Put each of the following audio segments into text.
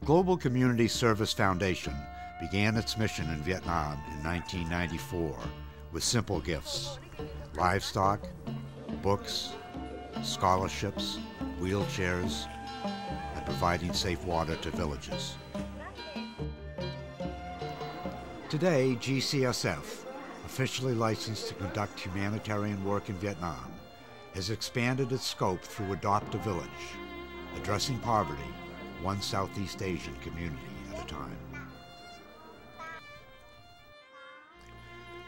Global Community Service Foundation began its mission in Vietnam in 1994 with simple gifts: livestock, books, scholarships, wheelchairs, and providing safe water to villages. Today, Gcsf, officially licensed to conduct humanitarian work in Vietnam, has expanded its scope through Adopt a Village, addressing poverty, one Southeast Asian community at a time.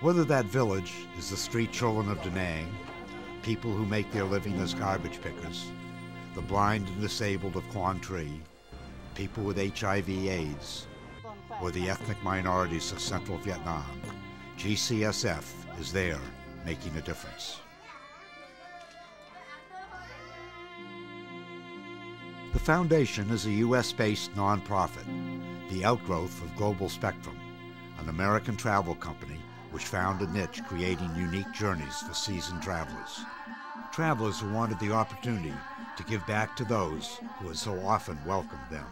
Whether that village is the street children of Da Nang, people who make their living as garbage pickers, the blind and disabled of Quang Tri, people with HIV/AIDS, or the ethnic minorities of central Vietnam, Gcsf is there making a difference. The foundation is a US-based nonprofit, the outgrowth of Global Spectrum, an American travel company which found a niche creating unique journeys for seasoned travelers. Travelers who wanted the opportunity to give back to those who had so often welcomed them.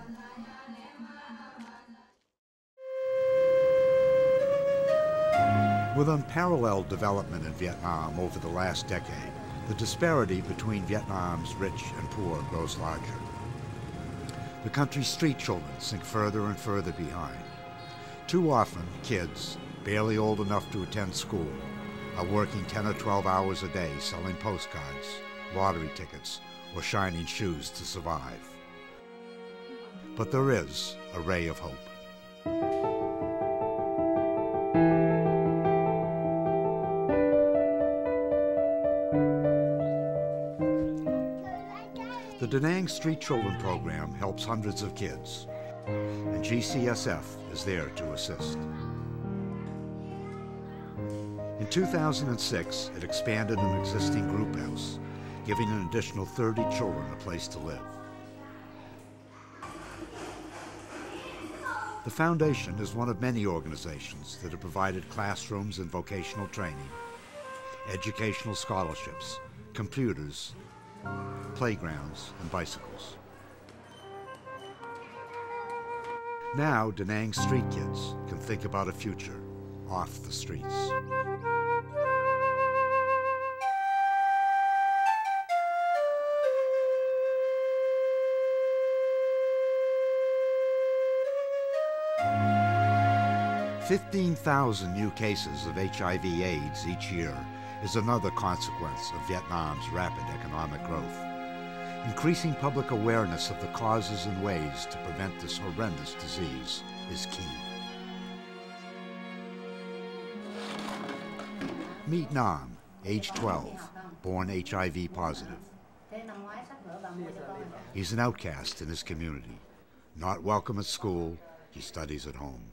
With unparalleled development in Vietnam over the last decade, the disparity between Vietnam's rich and poor grows larger. The country's street children sink further and further behind. Too often, kids, barely old enough to attend school, are working 10 or 12 hours a day selling postcards, lottery tickets, or shining shoes to survive. But there is a ray of hope. The Da Nang Street Children program helps hundreds of kids, and Gcsf is there to assist. In 2006, it expanded an existing group house, giving an additional 30 children a place to live. The foundation is one of many organizations that have provided classrooms and vocational training, educational scholarships, computers, playgrounds, and bicycles. Now, Da Nang street kids can think about a future off the streets. $15,000 new cases of HIV/AIDS each year is another consequence of Vietnam's rapid economic growth. Increasing public awareness of the causes and ways to prevent this horrendous disease is key. Meet Nam, age 12, born HIV positive. He's an outcast in his community. Not welcome at school, he studies at home.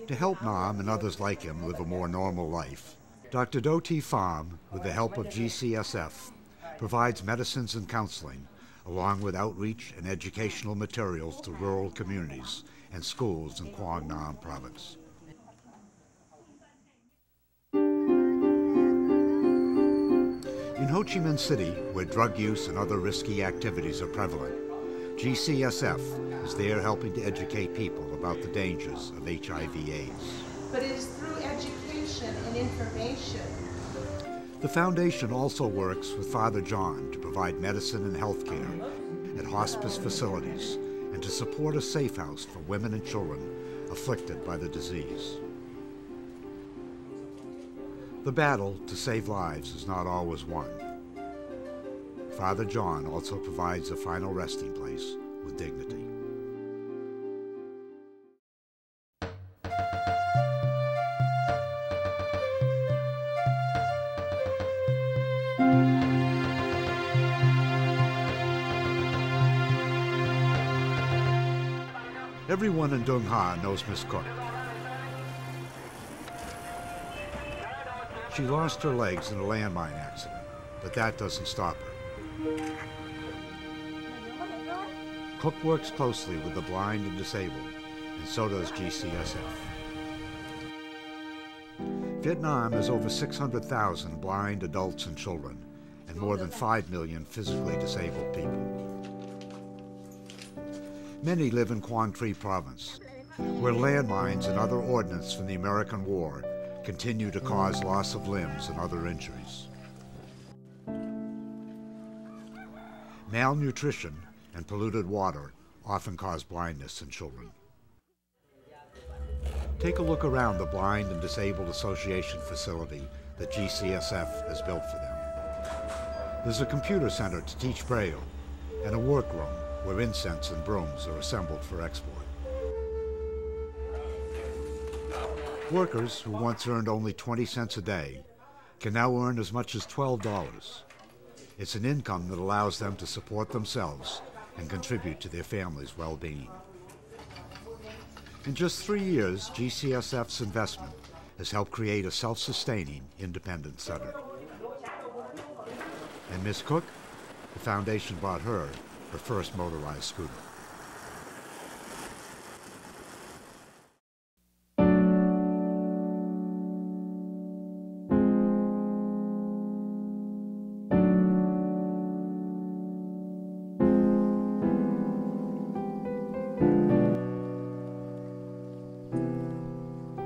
To help Nam and others like him live a more normal life, Dr. Do Thi Pham, with the help of Gcsf, provides medicines and counseling, along with outreach and educational materials to rural communities and schools in Quang Nam province. In Ho Chi Minh City, where drug use and other risky activities are prevalent, Gcsf is there helping to educate people about the dangers of HIV/AIDS. But it is through education and information. The foundation also works with Father John to provide medicine and health care at hospice facilities and to support a safe house for women and children afflicted by the disease. The battle to save lives is not always won. Father John also provides a final resting place with dignity. Everyone in Dung Ha knows Miss Cook. She lost her legs in a landmine accident, but that doesn't stop her. Cook works closely with the blind and disabled, and so does Gcsf. Vietnam has over 600,000 blind adults and children, and more than 5 million physically disabled people. Many live in Quang Tri Province, where landmines and other ordnance from the American War continue to cause loss of limbs and other injuries. Malnutrition and polluted water often cause blindness in children. Take a look around the Blind and Disabled Association facility that Gcsf has built for them. There's a computer center to teach Braille and a workroom where incense and brooms are assembled for export. Workers who once earned only 20 cents a day can now earn as much as $12. It's an income that allows them to support themselves and contribute to their family's well-being. In just 3 years, Gcsf's investment has helped create a self-sustaining, independent center. And Miss Cook, the foundation bought her first motorized scooter.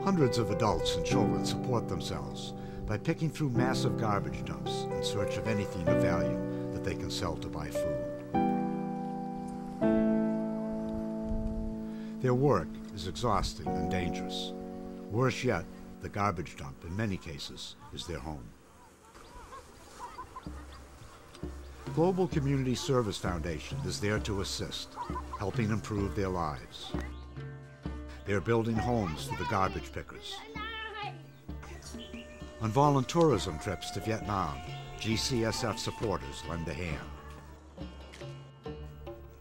Hundreds of adults and children support themselves by picking through massive garbage dumps in search of anything of value that they can sell to buy food. Their work is exhausting and dangerous. Worse yet, the garbage dump, in many cases, is their home. Global Community Service Foundation is there to assist, helping improve their lives. They're building homes for the garbage pickers. On voluntourism trips to Vietnam, Gcsf supporters lend a hand.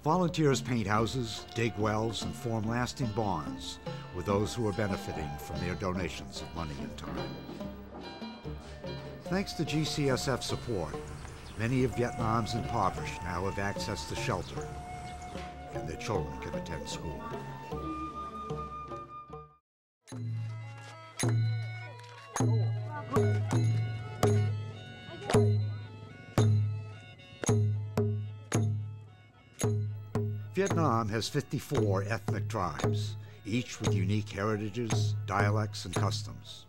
Volunteers paint houses, dig wells, and form lasting bonds with those who are benefiting from their donations of money and time. Thanks to Gcsf support, many of Vietnam's impoverished now have access to shelter, and their children can attend school. Vietnam has 54 ethnic tribes, each with unique heritages, dialects, and customs.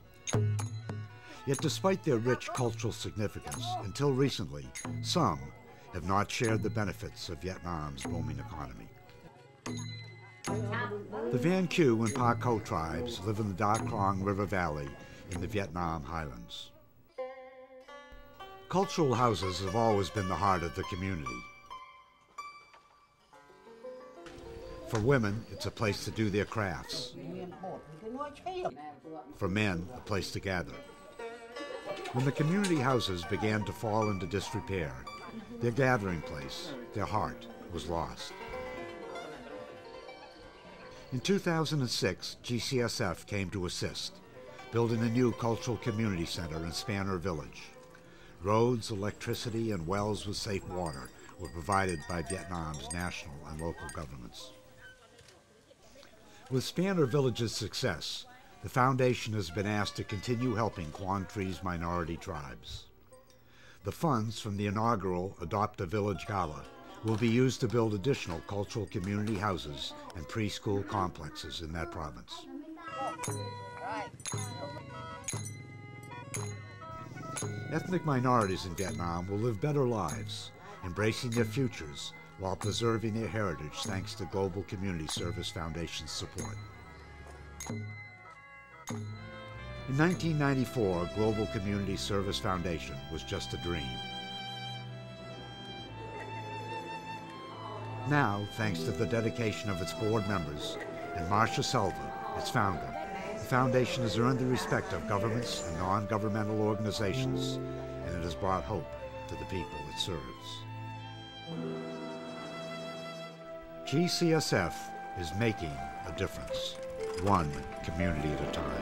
Yet despite their rich cultural significance, until recently, some have not shared the benefits of Vietnam's booming economy. The Van Q and Pa Co tribes live in the Da Krong River Valley in the Vietnam Highlands. Cultural houses have always been the heart of the community. For women, it's a place to do their crafts. For men, a place to gather. When the community houses began to fall into disrepair, their gathering place, their heart, was lost. In 2006, Gcsf came to assist, building a new cultural community center in Spanner Village. Roads, electricity, and wells with safe water were provided by Vietnam's national and local governments. With Spanner Village's success, the foundation has been asked to continue helping Quang Tri's minority tribes. The funds from the inaugural Adopt a Village Gala will be used to build additional cultural community houses and preschool complexes in that province. Ethnic minorities in Vietnam will live better lives, embracing their futures while preserving their heritage thanks to Global Community Service Foundation's support. In 1994, Global Community Service Foundation was just a dream. Now, thanks to the dedication of its board members and Marcia Selva, its founder, the foundation has earned the respect of governments and non-governmental organizations, and it has brought hope to the people it serves. Gcsf is making a difference, one community at a time.